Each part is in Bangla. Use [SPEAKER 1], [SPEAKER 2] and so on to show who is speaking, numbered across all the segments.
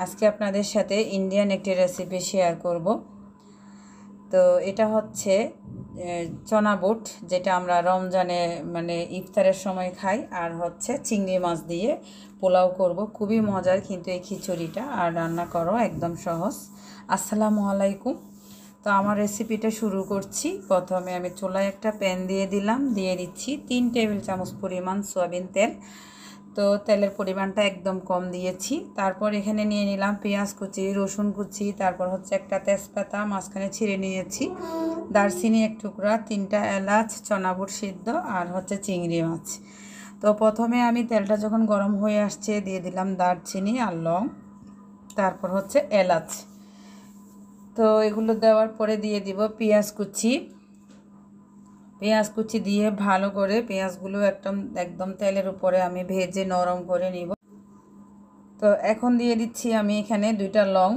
[SPEAKER 1] আজকে আপনাদের সাথে ইন্ডিয়ান একটি রেসিপি শেয়ার করব। তো এটা হচ্ছে চনা বুট, যেটা আমরা রমজানে ইফতারের সময় খাই, আর হচ্ছে চিংড়ি মাছ দিয়ে পোলাও করব। খুবই মজার কিন্তু এই খিচুড়িটা, আর রান্না করো একদম সহজ। আসসালামু আলাইকুম। তো আমার রেসিপিটা শুরু করছি। প্রথমে আমি চুলায় একটা প্যান দিয়ে দিচ্ছি 3 টেবিল চামচ পরিমাণ সয়াবিন তেল। তো তেলের পরিমাণটা একদম কম দিয়েছি। তারপর এখানে নিয়ে নিলাম পেঁয়াজ কুচি, রসুন কুচি, তারপর হচ্ছে একটা তেজপাতা মাঝখানে ছিঁড়ে নিয়েছি, দারচিনি এক টুকরা, 3টা এলাচ, চনা বুট সিদ্ধ, আর হচ্ছে চিংড়ি মাছ। তো প্রথমে আমি তেলটা যখন গরম হয়ে আসছে দিয়ে দিলাম দারচিনি আর লং, তারপর হচ্ছে এলাচ। তো এগুলো দেওয়ার পরে দিয়ে দিব পেঁয়াজ কুচি দিয়ে ভালো করে পেঁয়াজগুলো একদম তেলের উপরে আমি ভেজে নরম করে নিব। তো এখন দিয়ে দিচ্ছি আমি এখানে 2টা লং,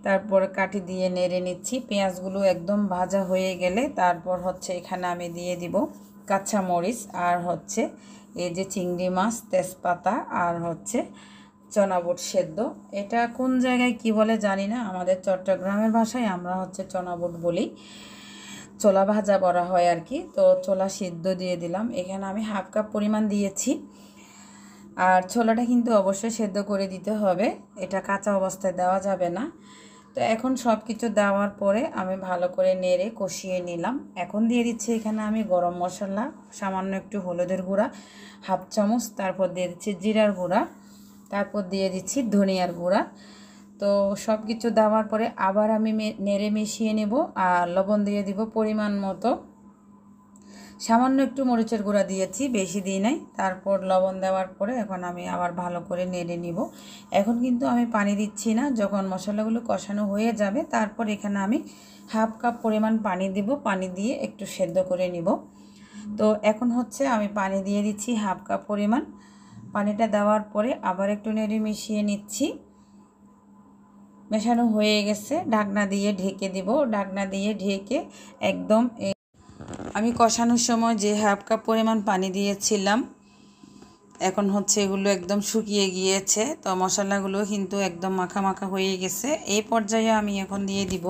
[SPEAKER 1] তারপর কাঠি দিয়ে নেড়ে নিচ্ছি। পেঁয়াজগুলো একদম ভাজা হয়ে গেলে তারপর হচ্ছে এখানে আমি দিয়ে দিব কাঁচা মরিচ, আর হচ্ছে এই যে চিংড়ি মাছ, তেজপাতা, আর হচ্ছে চনা বুট সেদ্ধ। এটা কোন জায়গায় কি বলে জানি না, আমাদের চট্টগ্রামের ভাষায় আমরা হচ্ছে চনা বুট বলি, ছোলা ভাজা বলা হয় আর কি। তো ছোলা সিদ্ধ দিয়ে দিলাম, এখানে আমি হাফ কাপ পরিমাণ দিয়েছি। আর ছোলাটা কিন্তু অবশ্যই সেদ্ধ করে দিতে হবে, এটা কাঁচা অবস্থায় দেওয়া যাবে না। তো এখন সব কিছু দেওয়ার পরে আমি ভালো করে নেড়ে কষিয়ে নিলাম। এখন দিয়ে দিচ্ছি এখানে আমি গরম মশলা, সামান্য একটু হলুদের গুঁড়া হাফ চামচ, তারপর দিয়ে দিচ্ছি জিরার গুঁড়া, তারপর দিয়ে দিচ্ছি ধনিয়ার গুঁড়া। তো সব কিছু দেওয়ার পরে আবার আমি নেড়ে মিশিয়ে নেব, আর লবণ দিয়ে দিব পরিমাণ মতো। সামান্য একটু মরিচের গুঁড়া দিয়েছি, বেশি দিই নাই। তারপর লবণ দেওয়ার পরে এখন আমি আবার ভালো করে নেড়ে নিব। এখন কিন্তু আমি পানি দিচ্ছি না, যখন মশলাগুলো কষানো হয়ে যাবে তারপর এখানে আমি হাফ কাপ পরিমাণ পানি দিব, পানি দিয়ে একটু সেদ্ধ করে নিব। তো এখন হচ্ছে আমি পানি দিয়ে দিচ্ছি হাফ কাপ পরিমাণ। পানিটা দেওয়ার পরে আবার একটু নেড়ে মিশিয়ে নিচ্ছি। মেশানো হয়ে গেছে, ঢাকনা দিয়ে ঢেকে দিব। ঢাকনা দিয়ে ঢেকে একদম আমি কষানোর সময় যে হাফ কাপ পরিমাণ পানি দিয়েছিলাম, এখন হচ্ছে এগুলো একদম শুকিয়ে গিয়েছে। তো মশলাগুলো কিন্তু একদম মাখা মাখা হয়ে গেছে। এই পর্যায়ে আমি এখন দিয়ে দিব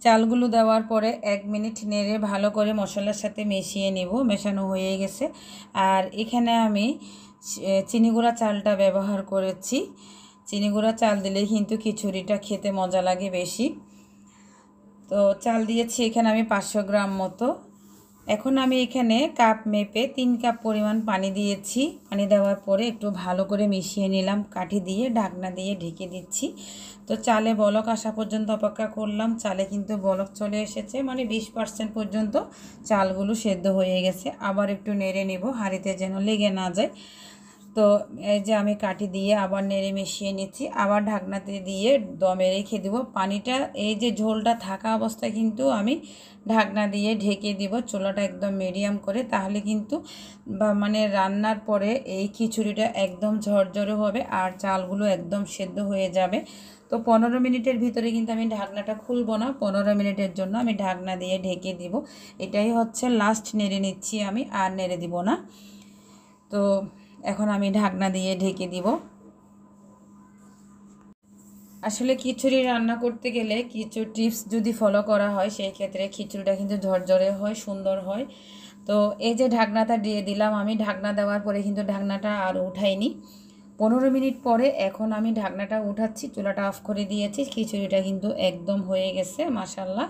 [SPEAKER 1] চালগুলো দেওয়ার পরে 1 মিনিট নেড়ে ভালো করে মশলার সাথে মিশিয়ে নেব। মেশানো হয়ে গেছে। আর এখানে আমি চিনি গুঁড়া চালটা ব্যবহার করেছি। চিনি গুঁড়া চাল দিলে কিন্তু খিচুড়িটা খেতে মজা লাগে বেশি। তো চাল দিয়েছি এখানে আমি 500 গ্রাম মতো। এখন আমি এখানে কাপ মেপে 3 কাপ পরিমাণ পানি দিয়েছি। পানি দেওয়ার পরে একটু ভালো করে মিশিয়ে নিলাম, কাঠি দিয়ে ঢাকনা দিয়ে ঢেকে দিচ্ছি। তো চালে বলক আসা পর্যন্ত অপেক্ষা করলাম। চালে কিন্তু বলক চলে এসেছে, 20% পর্যন্ত চালগুলো সেদ্ধ হয়ে গেছে। আবার একটু নেড়ে নেব, হাঁড়িতে যেন লেগে না যায়। তো এই যে আমি কাঠি দিয়ে আবার নেড়ে মিশিয়ে নিচ্ছি, আবার ঢাকনাতে দিয়ে দমে রেখে দেব। পানিটা এই যে ঝোলটা থাকা অবস্থায় কিন্তু আমি ঢাকনা দিয়ে ঢেকে দিব, চুলাটা একদম মিডিয়াম করে। তাহলে কিন্তু রান্নার পরে এই খিচুড়িটা একদম ঝরঝরে হবে, আর চালগুলো একদম সেদ্ধ হয়ে যাবে। তো 15 মিনিটের ভিতরে কিন্তু আমি ঢাকনাটা খুলব না, 15 মিনিটের জন্য আমি ঢাকনা দিয়ে ঢেকে দিব। এটাই হচ্ছে লাস্ট, নেড়ে নিচ্ছি আমি, আর নেড়ে দিব না। তো এখন আমি ঢাকনা দিয়ে ঢেকে দিব। আসলে খিচুড়ি রান্না করতে গেলে কিছু টিপস যদি ফলো করা হয়, সেই ক্ষেত্রে খিচুড়িটা কিন্তু ঝরঝরে হয়, সুন্দর হয়। তো এই যে ঢাকনাটা দিয়ে দিলাম আমি, ঢাকনা দেওয়ার পরে কিন্তু ঢাকনাটা আর উঠাইনি। 15 মিনিট পরে এখন আমি ঢাকনাটা উঠাচ্ছি, চুলাটা অফ করে দিয়েছি। খিচুড়িটা কিন্তু একদম হয়ে গেছে মাশাআল্লাহ।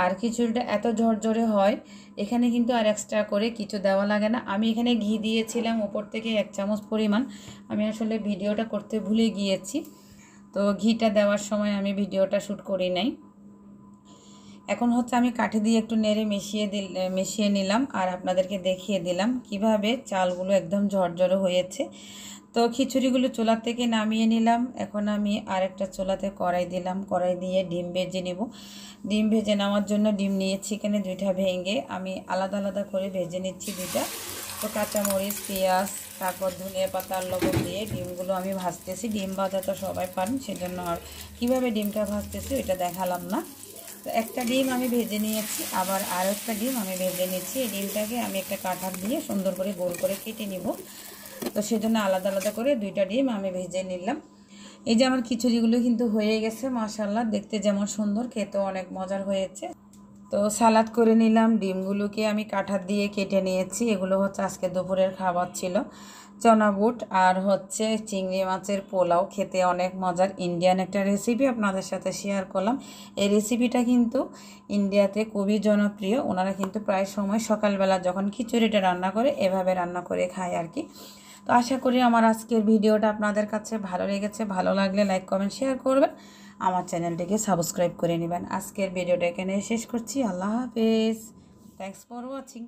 [SPEAKER 1] আর খিচুড়িটা এত ঝরঝরে হয়, এখানে কিন্তু আর এক্সট্রা করে কিছু দেওয়া লাগে না। আমি এখানে ঘি দিয়েছিলাম উপর থেকে 1 চামচ পরিমাণ, আমি আসলে ভিডিওটা করতে ভুলে গিয়েছি। তো ঘিটা দেওয়ার সময় আমি ভিডিওটা শ্যুট করি নাই। এখন হচ্ছে আমি কাঠি দিয়ে একটু নেড়ে মিশিয়ে নিলাম, আর আপনাদেরকে দেখিয়ে দিলাম কিভাবে চালগুলো একদম ঝরঝরে হয়েছে। তো খিচুড়িগুলো চুলা থেকে নামিয়ে নিলাম। এখন আমি আরেকটা চুলাতে কড়াই দিলাম, কড়াই দিয়ে ডিম ভেজে নেব। ডিম ভেজে নেওয়ার জন্য ডিম নিয়েছি এখানে 2টা ভেঙে, আমি আলাদা আলাদা করে ভেজে নিচ্ছি 2টা। তো কাঁচামরিচ, পেঁয়াজ, তারপর ধনিয়া পাতা আর লবণ দিয়ে ডিমগুলো আমি ভাজতেছি। ডিম ভাজা তো সবাই পারেন, সেজন্য আর কীভাবে ডিমটা ভাজতেছি এটা দেখালাম না। তো একটা ডিম আমি ভেজে নিয়েছি, আবার আরেকটা ডিম আমি ভেজে নিচ্ছি। এই ডিমটাকে আমি একটা কাঁটা দিয়ে সুন্দর করে গোল করে কেটে নিব। তো সেজন্য আলাদা আলাদা করে 2টা ডিম আমি ভেজে নিলাম। এই যে আমার খিচুড়িগুলো কিন্তু হয়ে গেছে মাশাআল্লাহ, দেখতে যেমন সুন্দর খেতেও অনেক মজার হয়েছে। তো সালাদ করে নিলাম, ডিমগুলোকে আমি কাঁঠার দিয়ে কেটে নিয়েছি। এগুলো হচ্ছে আজকে দুপুরের খাবার ছিল। চনা বুট আর হচ্ছে চিংড়ি মাছের পোলাও, খেতে অনেক মজার ইন্ডিয়ান একটা রেসিপি আপনাদের সাথে শেয়ার করলাম। এই রেসিপিটা কিন্তু ইন্ডিয়াতে খুবই জনপ্রিয়। ওনারা কিন্তু প্রায় সময় সকালবেলা যখন খিচুড়িটা রান্না করে এভাবে রান্না করে খায় আর কি। তো আশা করি আমার আজকের ভিডিওটা আপনাদের কাছে ভালো লেগেছে। ভালো লাগলে লাইক কমেন্ট শেয়ার করবেন, আমার চ্যানেলটিকে সাবস্ক্রাইব করে নেবেন। আজকের ভিডিওটা এখানে শেষ করছি। আল্লাহ হাফেজ। Thanks for watching.